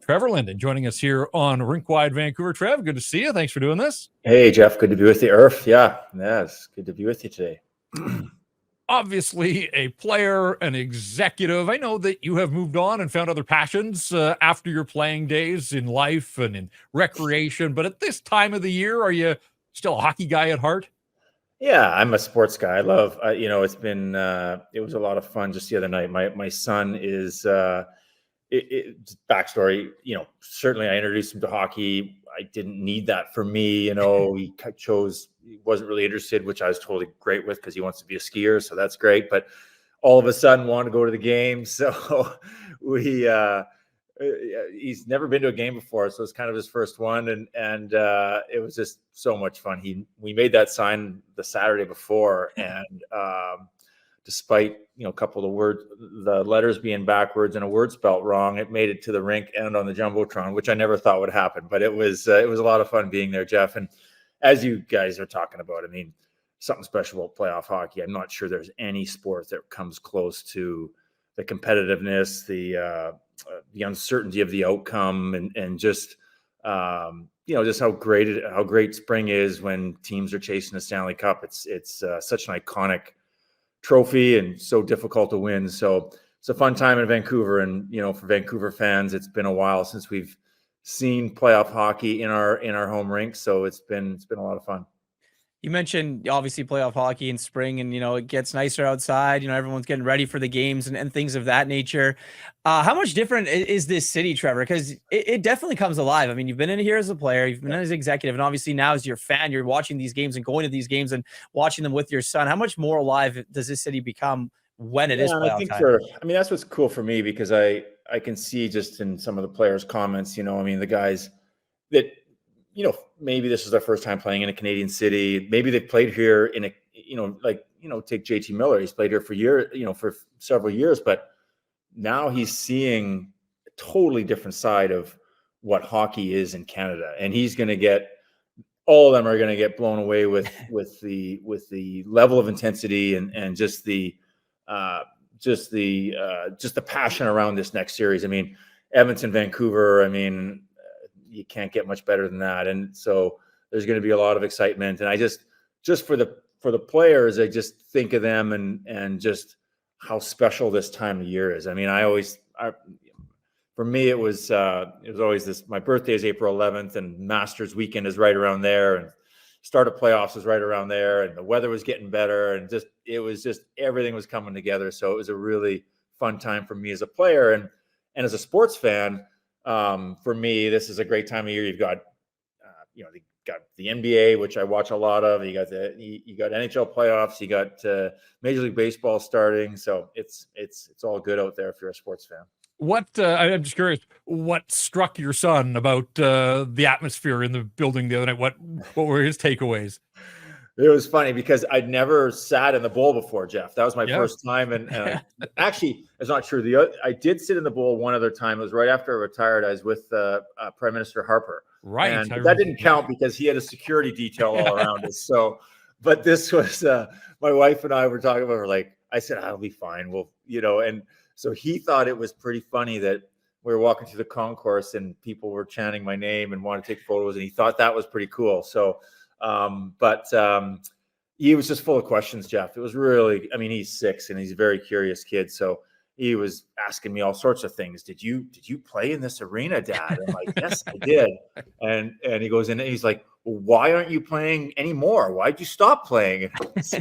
Trevor Linden joining us here on Rink Wide Vancouver. Trev, good to see you. Thanks for doing this. Hey, Jeff. Good to be with you. Irf. Yeah, it's good to be with you today. Obviously a player, an executive. I know that you have moved on and found other passions after your playing days in life and in recreation. But at this time of the year, are you still a hockey guy at heart? Yeah, I'm a sports guy. I love, it's been, it was a lot of fun just the other night. My son is, backstory, certainly I introduced him to hockey. I didn't need that for me. He wasn't really interested, which I was totally great with because he wants to be a skier. So that's great. But all of a sudden wanted to go to the game. So he's never been to a game before. So it's kind of his first one. And it was just so much fun. We made that sign the Saturday before. And despite, a couple of the letters being backwards and a word spelt wrong, it made it to the rink and on the Jumbotron, which I never thought would happen. But it was a lot of fun being there, Jeff. And as you guys are talking about, something special about playoff hockey. I'm not sure there's any sport that comes close to the competitiveness, the uncertainty of the outcome, and just just how great spring is when teams are chasing the Stanley Cup. It's such an iconic trophy and so difficult to win. So it's a fun time in Vancouver, and for Vancouver fans, it's been a while since we've seen playoff hockey in our home rink. So it's been a lot of fun. You mentioned obviously playoff hockey in spring, and it gets nicer outside. Everyone's getting ready for the games and things of that nature. How much different is this city, Trevor? Because it definitely comes alive. You've been in here as a player, you've been in as executive, and obviously now as your fan, you're watching these games and going to these games and watching them with your son. How much more alive does this city become when it is playoff time? That's what's cool for me, because I can see just in some of the players' comments, the guys that, maybe this is their first time playing in a Canadian city. Maybe they've played here in a, take JT Miller. He's played here for several years, but now he's seeing a totally different side of what hockey is in Canada. And all of them are going to get blown away with the level of intensity and just the passion around this next series. Edmonton, Vancouver, you can't get much better than that. And so there's going to be a lot of excitement. And I just for the players, I just think of them and just how special this time of year is. For me, it was always this, my birthday is April 11th and Masters weekend is right around there. And start of playoffs was right around there. And the weather was getting better. And everything was coming together. So it was a really fun time for me as a player. And as a sports fan, for me, this is a great time of year. You've got, got the NBA, which I watch a lot of. You got NHL playoffs. You got Major League Baseball starting. So it's all good out there if you're a sports fan. I'm just curious, what struck your son about the atmosphere in the building the other night? What were his takeaways? It was funny because I'd never sat in the bowl before, Jeff. That was my first time. And actually, it's not true. I did sit in the bowl one other time. It was right after I retired. I was with Prime Minister Harper. Right. And that didn't count because he had a security detail all around us. So, but this was, my wife and I were talking about, I said, I'll be fine. And so he thought it was pretty funny that we were walking through the concourse and people were chanting my name and wanted to take photos. And he thought that was pretty cool. So, but he was just full of questions, Jeff. It was really, he's 6 and he's a very curious kid. So he was asking me all sorts of things. Did you play in this arena, Dad? I'm like, yes, I did. And he goes in and he's like, well, why aren't you playing anymore? Why'd you stop playing? So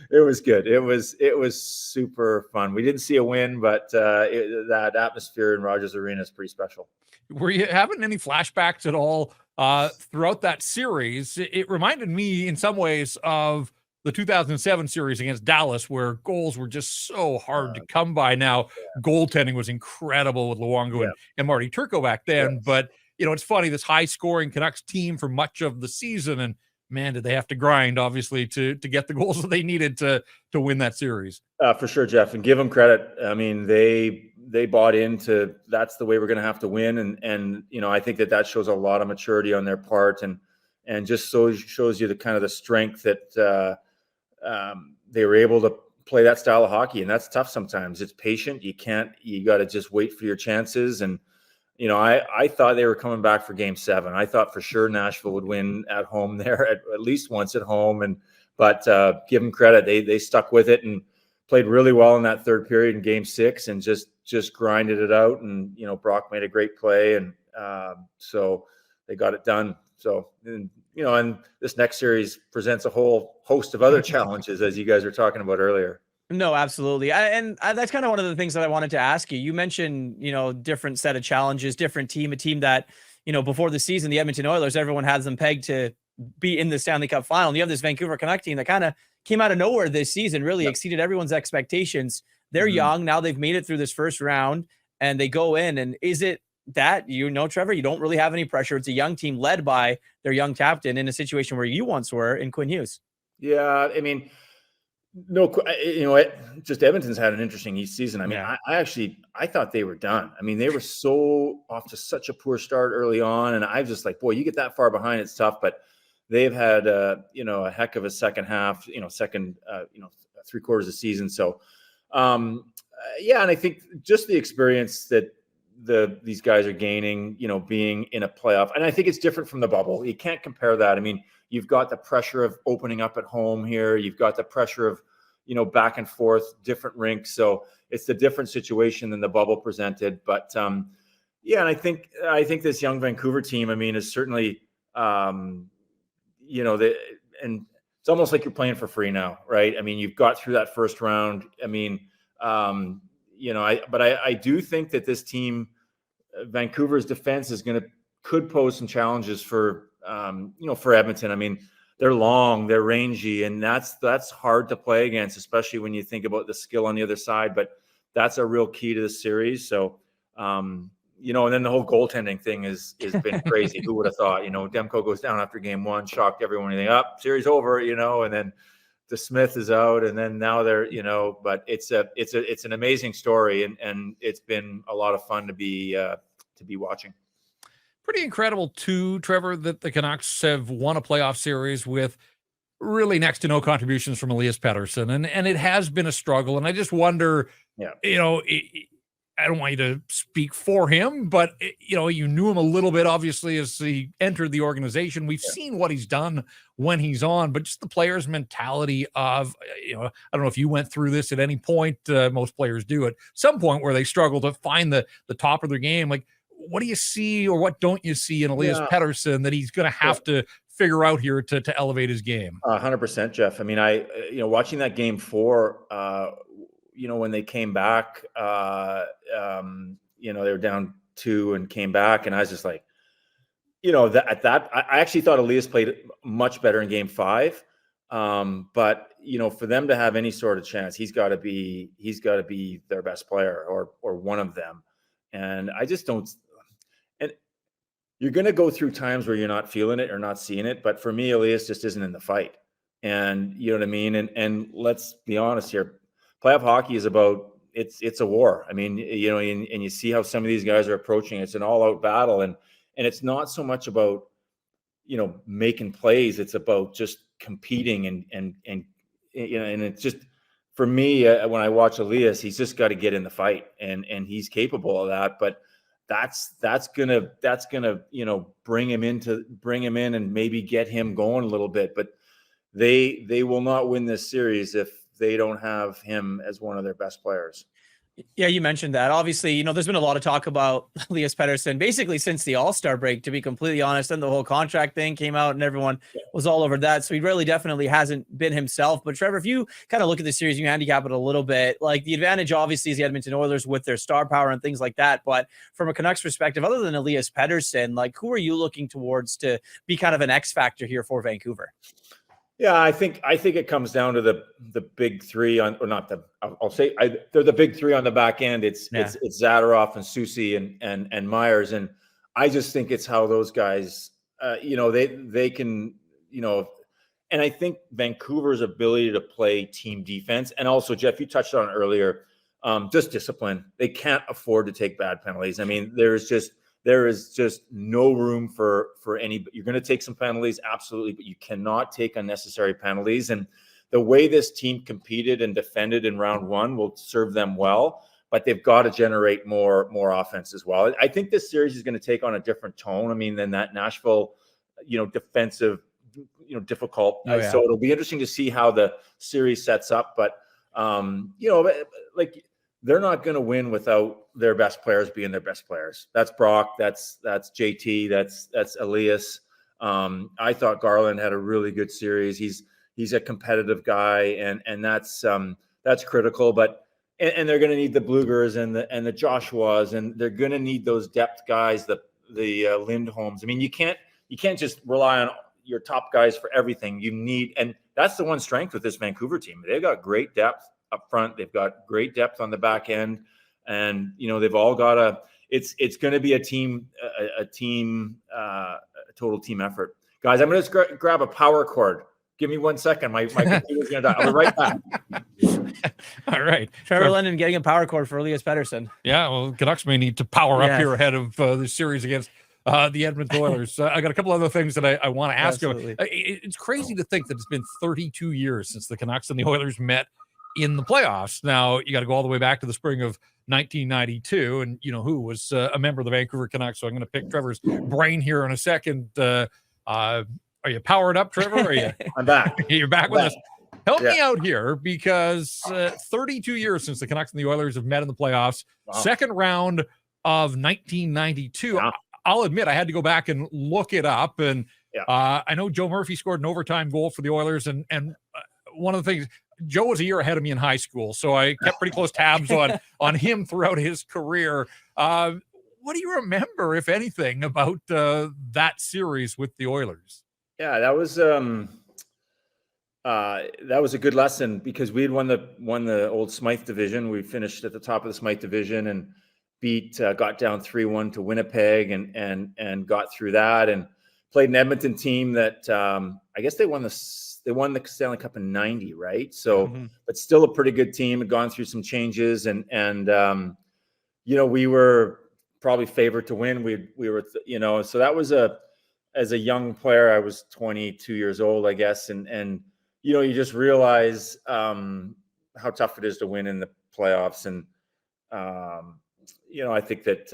it was good. It was super fun. We didn't see a win, but that atmosphere in Rogers Arena is pretty special. Were you having any flashbacks at all throughout that series? It reminded me in some ways of the 2007 series against Dallas, where goals were just so hard to come by. Now, goaltending was incredible with Luongo and Marty Turco back then. Yes. But, it's funny, this high-scoring Canucks team for much of the season, and man, did they have to grind, obviously, to get the goals that they needed to win that series. For sure, Jeff, and give them credit. They bought into that's the way we're going to have to win, and I think that shows a lot of maturity on their part, and just shows you the kind of the strength that they were able to play that style of hockey, and that's tough sometimes. It's patient. You got to just wait for your chances, and I thought they were coming back for Game 7. I thought for sure Nashville would win at home there, at least once at home. But give them credit, they stuck with it and played really well in that third period in Game 6 and just grinded it out. And Brock made a great play, and so they got it done. So and this next series presents a whole host of other challenges, as you guys were talking about earlier. No, absolutely. That's kind of one of the things that I wanted to ask you. You mentioned, different set of challenges, different team, a team that, before the season, the Edmonton Oilers, everyone has them pegged to be in the Stanley Cup final. And you have this Vancouver Canucks team that kind of came out of nowhere this season, really exceeded everyone's expectations. They're young. Now they've made it through this first round and they go in. And is it that, Trevor, you don't really have any pressure? It's a young team led by their young captain in a situation where you once were in Quinn Hughes. Yeah. I mean, no, just Edmonton's had an interesting season. I mean, I thought they were done. I mean, they were so off to such a poor start early on, and I was just like, boy, you get that far behind, it's tough. But they've had a heck of a second half, second 3 quarters of the season. So, and I think just the experience that these guys are gaining, being in a playoff, and I think it's different from the bubble. You can't compare that. I mean, you've got the pressure of opening up at home here. You've got the pressure of, back and forth, different rinks. So it's a different situation than the bubble presented. But and I think this young Vancouver team, I mean, is certainly, and it's almost like you're playing for free now, right? I mean, you've got through that first round. I mean, I do think that this team, Vancouver's defense could pose some challenges for Edmonton. I mean, they're long, they're rangy, and that's hard to play against, especially when you think about the skill on the other side. But that's a real key to the series. So, and then the whole goaltending thing has been crazy. Who would have thought? Demko goes down after Game 1, shocked everyone. You think, up, series over, and then the Smith is out, and then now they're, But it's an amazing story, and it's been a lot of fun to be watching. Pretty incredible too, Trevor, that the Canucks have won a playoff series with really next to no contributions from Elias Pettersson. And it has been a struggle. And I just wonder, I don't want you to speak for him, but you knew him a little bit, obviously, as he entered the organization. We've seen what he's done when he's on, but just the player's mentality of, I don't know if you went through this at any point. Most players do at some point where they struggle to find the top of their game. Like, what do you see or what don't you see in Elias Pettersson that he's going to have to figure out here to elevate his game? 100%, Jeff. I mean, watching that Game 4, when they came back, they were down 2 and came back, and I was just like, I actually thought Elias played much better in Game 5. But for them to have any sort of chance, he's got to be their best player or one of them. And I just don't. And you're going to go through times where you're not feeling it or not seeing it. But for me, Elias just isn't in the fight. And you know what I mean? And let's be honest here. Playoff hockey is about, it's a war. I mean, and you see how some of these guys are approaching. It's an all-out battle. And it's not so much about, making plays. It's about just competing and it's just, for me, when I watch Elias, he's just got to get in the fight, and he's capable of that. But that's gonna bring him in and maybe get him going a little bit. But they will not win this series if they don't have him as one of their best players. Yeah, you mentioned that. Obviously, there's been a lot of talk about Elias Pettersson basically since the All-Star break, to be completely honest. And the whole contract thing came out and everyone was all over that. So he really definitely hasn't been himself. But Trevor, if you kind of look at the series, you handicap it a little bit. Like, the advantage obviously is the Edmonton Oilers with their star power and things like that. But from a Canucks perspective, other than Elias Pettersson, like, who are you looking towards to be kind of an X factor here for Vancouver? Yeah, I think it comes down to the big three on, or not they're the big three on the back end. It's Zadorov and Soucy and Myers, and I just think it's how those guys, they can, and I think Vancouver's ability to play team defense, and also Jeff, you touched on it earlier, just discipline. They can't afford to take bad penalties. I mean, there is just no room for any. You're going to take some penalties, absolutely, but you cannot take unnecessary penalties. And the way this team competed and defended in round 1 will serve them well. but they've got to generate more offense as well. I think this series is going to take on a different tone. I mean, than that Nashville, defensive, difficult. Oh, yeah. So it'll be interesting to see how the series sets up. But like they're not going to win without their best players being their best players. That's Brock. That's JT. That's Elias. I thought Garland had a really good series. He's a competitive guy, and that's critical. But and they're going to need the Blugers and the Joshuas, and they're going to need those depth guys, the Lindholms. I mean, you can't just rely on your top guys for everything. You need, and that's the one strength with this Vancouver team. They've got great depth up front. They've got great depth on the back end, and they've all got a. It's going to be a total team effort, guys. I'm going to grab a power cord. Give me 1 second. My computer's going to die. I'll be right back. All right. Trevor Linden getting a power cord for Elias Pettersson. Yeah, well, Canucks may need to power up here ahead of the series against the Edmonton Oilers. I got a couple other things that I want to ask you. It's crazy to think that it's been 32 years since the Canucks and the Oilers met in the playoffs. Now, you got to go all the way back to the spring of 1992, and who was a member of the Vancouver Canucks. So I'm going to pick Trevor's brain here in a second. Are you powered up, Trevor? Are you? I'm back. You're back with us. Help me out here, because 32 years since the Canucks and the Oilers have met in the playoffs. Wow. Second round of 1992. Wow. I'll admit I had to go back and look it up, and I know Joe Murphy scored an overtime goal for the Oilers, and one of the things, Joe was a year ahead of me in high school, so I kept pretty close tabs on him throughout his career. What do you remember, if anything, about that series with the Oilers? Yeah, that was a good lesson, because we had won the old Smythe division. We finished at the top of the Smythe division and got down 3-1 to Winnipeg and got through that, and played an Edmonton team that I guess they won the Stanley Cup in '90, right? So, but still a pretty good team. Had gone through some changes, and we were probably favored to win. We were so that was as a young player, I was 22 years old, I guess. And you just realize how tough it is to win in the playoffs. And, I think that,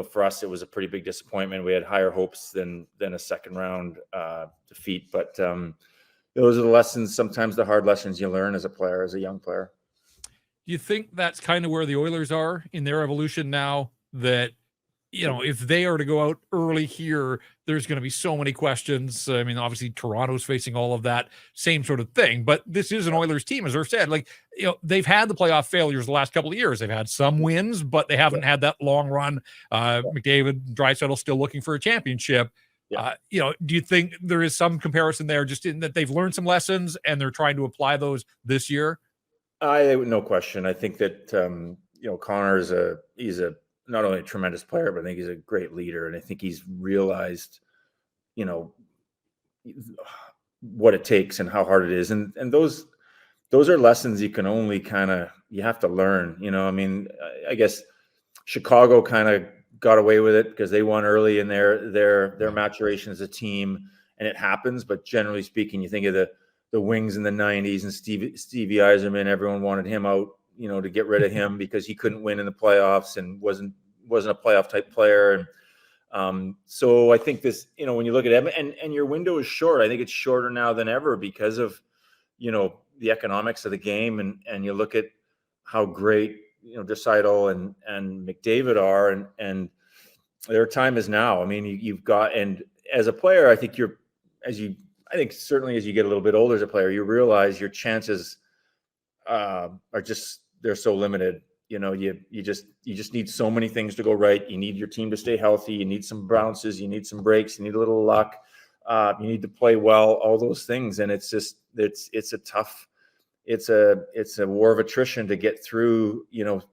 for us, it was a pretty big disappointment. We had higher hopes than a second round defeat. But those are the lessons, sometimes the hard lessons you learn as a player, as a young player. Do you think that's kind of where the Oilers are in their evolution now, that if they are to go out early here, there's going to be so many questions? I mean, obviously Toronto's facing all of that same sort of thing, but this is an Oilers team, as Irf said. Like, they've had the playoff failures the last couple of years. They've had some wins, but they haven't had that long run. McDavid, Draisaitl still looking for a championship. Do you think there is some comparison there, just in that they've learned some lessons and they're trying to apply those this year? No question. I think that Connor he's not only a tremendous player, but I think he's a great leader. And I think he's realized, what it takes and how hard it is. And those are lessons you can only you have to learn, I mean, I guess Chicago kind of got away with it because they won early in their maturation as a team, and it happens. But generally speaking, you think of the Wings in the 90s and Stevie Yzerman, everyone wanted him out, to get rid of him because he couldn't win in the playoffs and wasn't a playoff type player. And so I think this, when you look at Edmonton, and your window is short, I think it's shorter now than ever because of, the economics of the game. And you look at how great, Draisaitl and McDavid are, and their time is now. I mean, you've got, and as a player, I think certainly as you get a little bit older as a player, you realize your chances they're so limited. You just need so many things to go right. You need your team to stay healthy. You need some bounces. You need some breaks. You need a little luck. You need to play well. All those things, and it's a war of attrition to get through. To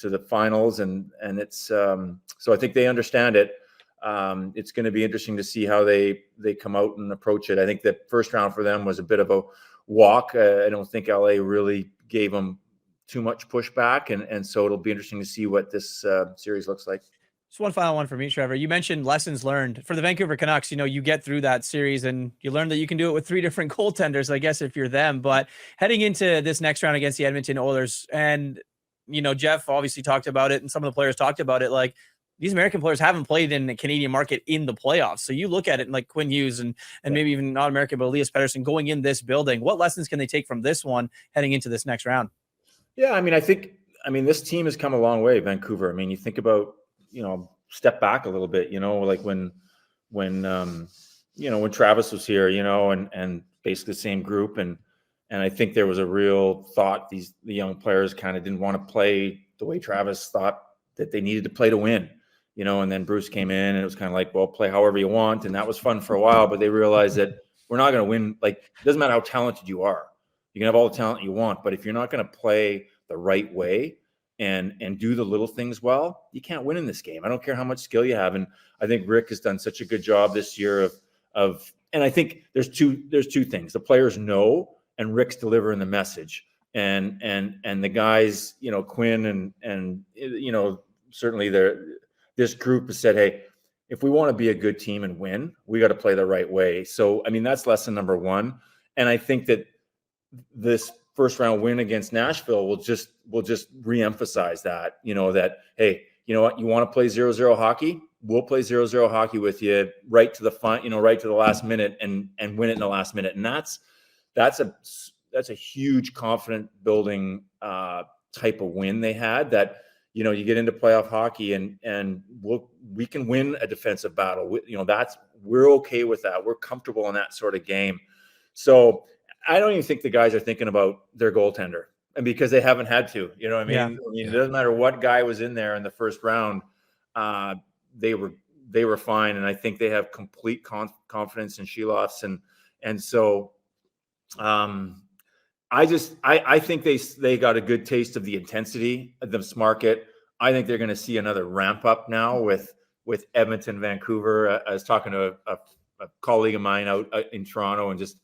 the finals, and it's so I think they understand it. It's going to be interesting to see how they come out and approach it. I think the first round for them was a bit of a walk. I don't think LA really gave them too much pushback, and so it'll be interesting to see what this series looks like. Just one final one for me, Trevor. You mentioned lessons learned for the Vancouver Canucks. You get through that series and you learn that you can do it with 3 different goaltenders, I guess, if you're them. But heading into this next round against the Edmonton Oilers, and Jeff obviously talked about it and some of the players talked about it. Like, these American players haven't played in the Canadian market in the playoffs. So you look at it and like Quinn Hughes and maybe even not American, but Elias Pettersson going in this building. What lessons can they take from this one heading into this next round? Yeah, I mean, this team has come a long way, Vancouver. I mean, you think about, step back a little bit, like when Travis was here, and basically the same group. And I think there was a real thought the young players kind of didn't want to play the way Travis thought that they needed to play to win. And then Bruce came in and it was kind of like, well, play however you want. And that was fun for a while, but they realized that we're not going to win. Like, it doesn't matter how talented you are. You can have all the talent you want, but if you're not going to play the right way and do the little things well, you can't win in this game. I don't care how much skill you have. And I think Rick has done such a good job this year and I think there's two things. The players know, and Rick's delivering the message. And the guys, Quinn and certainly this group has said, hey, if we want to be a good team and win, we got to play the right way. So, I mean, that's lesson number one. And I think that this first round win against Nashville will just reemphasize that, that, hey, you know what, you want to play 0-0 hockey? We'll play 0-0 hockey with you right to the right to the last minute and win it in the last minute. And that's a huge confident building type of win they had, that, you get into playoff hockey and we can win a defensive battle. We're okay with that. We're comfortable in that sort of game. So I don't even think the guys are thinking about their goaltender, and because they haven't had to, I mean, it doesn't matter what guy was in there in the first round. They were fine. And I think they have complete confidence in Sheloffs. And so, I think they got a good taste of the intensity of this market. I think they're going to see another ramp up now with Edmonton, Vancouver. I was talking to a colleague of mine out in Toronto and just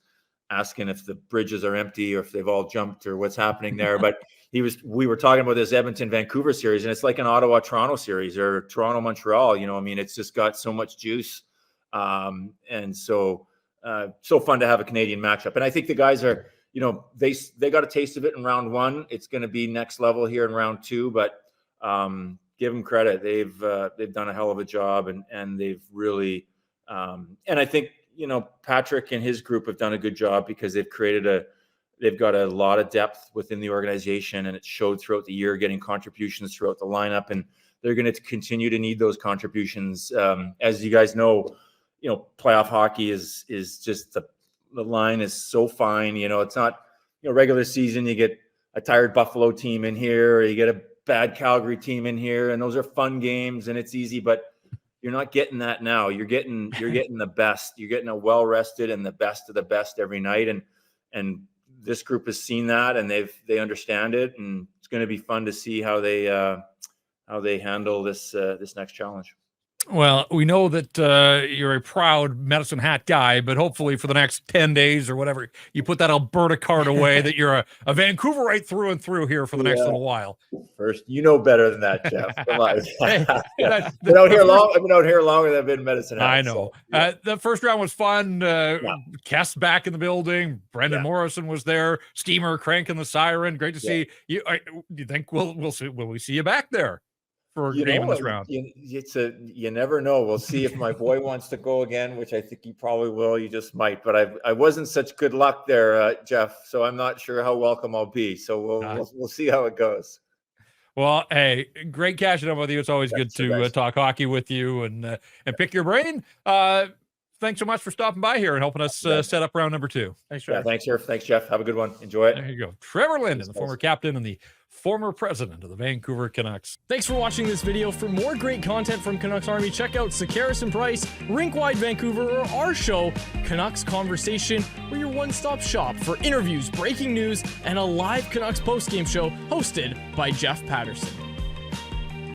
asking if the bridges are empty or if they've all jumped or what's happening there. But we were talking about this Edmonton, Vancouver series, and it's like an Ottawa, Toronto series or Toronto, Montreal. I mean, it's just got so much juice. And so fun to have a Canadian matchup. And I think the guys are, they got a taste of it in round one. It's going to be next level here in round two, but give them credit. They've done a hell of a job and they've really, and I think, Patrick and his group have done a good job because they've got a lot of depth within the organization, and it showed throughout the year, getting contributions throughout the lineup, and they're going to continue to need those contributions. As you guys know, playoff hockey is just the line is so fine. It's not, regular season, you get a tired Buffalo team in here, or you get a bad Calgary team in here, and those are fun games and it's easy, but you're not getting that now. You're getting the best. You're getting a well-rested and the best of the best every night. And this group has seen that, and they understand it, and it's going to be fun to see how they handle this next challenge. Well, we know that you're a proud Medicine Hat guy, but hopefully for the next 10 days or whatever, you put that Alberta card away, that you're a Vancouverite through and through here for the next little while. First, better than that, Jeff. Come on. I've been out here longer than I've been in Medicine Hat. I know. So, the first round was fun. Kess back in the building. Brendan Morrison was there. Steamer cranking the siren. Great to see you. Do you think will we see you back there for a game in this round? You never know. We'll see if my boy wants to go again, which I think he probably will. You just might, but I wasn't such good luck there, Jeff. So I'm not sure how welcome I'll be. So we'll see how it goes. Well, hey, great catching up with you. It's always good to talk hockey with you and pick your brain. Thanks so much for stopping by here and helping us set up round number 2. Thanks, Trevor. Thanks, Irf. Thanks, Jeff. Have a good one. Enjoy it. There you go. Trevor Linden, the former captain and the former president of the Vancouver Canucks. Thanks for watching this video. For more great content from Canucks Army, check out Sakaris and Price, Rink-Wide Vancouver, or our show, Canucks Conversation. We're your one-stop shop for interviews, breaking news, and a live Canucks postgame show hosted by Jeff Patterson.